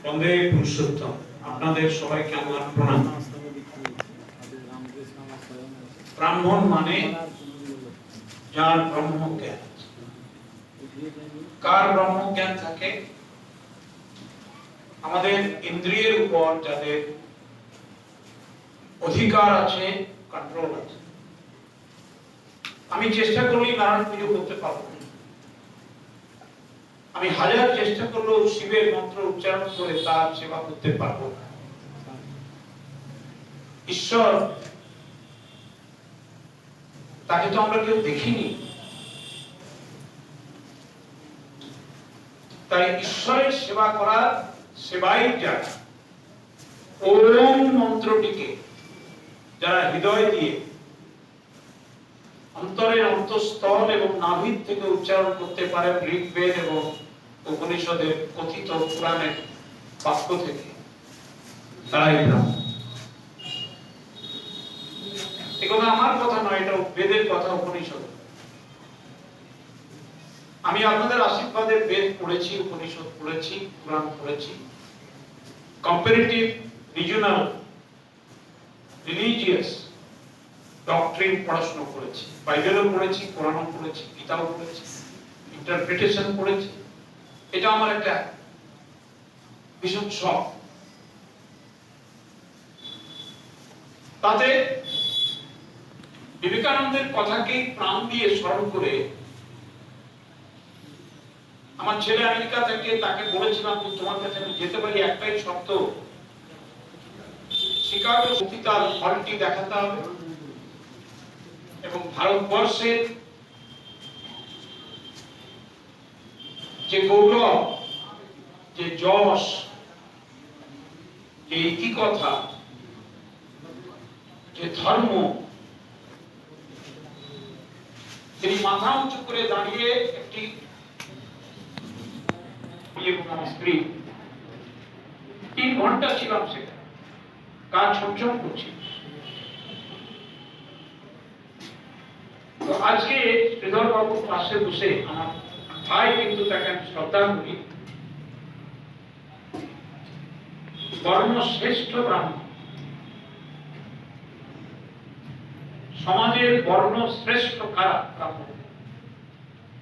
বন্দে পুরুষোত্তম। আপনাদের সবাইকে আমার প্রণাম। ব্রাহ্মণ মানে যার ব্রহ্মজ্ঞান। কার ব্রহ্মজ্ঞান থাকে? আমাদের ইন্দ্রিয়ের উপর যাদের অধিকার আছে, কন্ট্রোল আছে। আমি চেষ্টা করলেই নারায়ণ পুজো করতে পারবো না। আমি হাজার চেষ্টা করলেও শিবের মন্ত্র উচ্চারণ করে তার সেবা করতে পারবো না। ঈশ্বর, তাকে তো আমরা কেউ দেখিনি। তাই ঈশ্বরের সেবা করার সেবাই যারা ওম মন্ত্রটিকে যারা হৃদয় দিয়ে অন্তরের অন্তঃস্থল এবং নাভির থেকে উচ্চারণ করতে পারে, ঋগ্বেদ এবং উপনিষদের কথিত পুরাণের বাক্য থেকে, তারাই ব্রাহ্মণ। এ কথা আমার কথা নয়, এটা বেদের কথা, উপনিষদ। আমি আপনাদের আশীর্বাদে বেদ পড়েছি, উপনিষদ পড়েছি, পুরাণ পড়েছি, কম্পারেটিভ রিজিওনাল রিলিজিয়াস ডক্ট্রিন পড়াশোনা করেছি, বাইবেলও পড়েছি, কোরআনও পড়েছি, গীতাও পড়েছি, ইন্টারপ্রিটেশন পড়েছি। এটা আমার একটা ভীষণ শখ। তাতে বিবেকানন্দের কথাকেই প্রাণ দিয়ে স্মরণ করে আমার ছেলে আমেরিকা থেকে, তাকে বলেছিলাম তোমার কাছে আমি যেতে পারি, একটাই শর্ত, শিকাগো তার ফলটি দেখাতে হবে এবং ভারতবর্ষের যে গৌরব, যে যশ, যে ইতিকথা, যে ধর্ম, তিনি মাথা উঁচু করে দাঁড়িয়ে একটি স্ত্রী 3 ঘন্টা ছিলাম সেটা, কাজ ছমছম করছি। তো আজকে শ্রীধর বাবুর পাশে বসে আমার ভাই, কিন্তু তাকে আমি শ্রদ্ধা করি, বর্ণশ্রেষ্ঠ ব্রাহ্মণ, সমাজের বর্ণশ্রেষ্ঠ কারা ব্রাহ্মণ,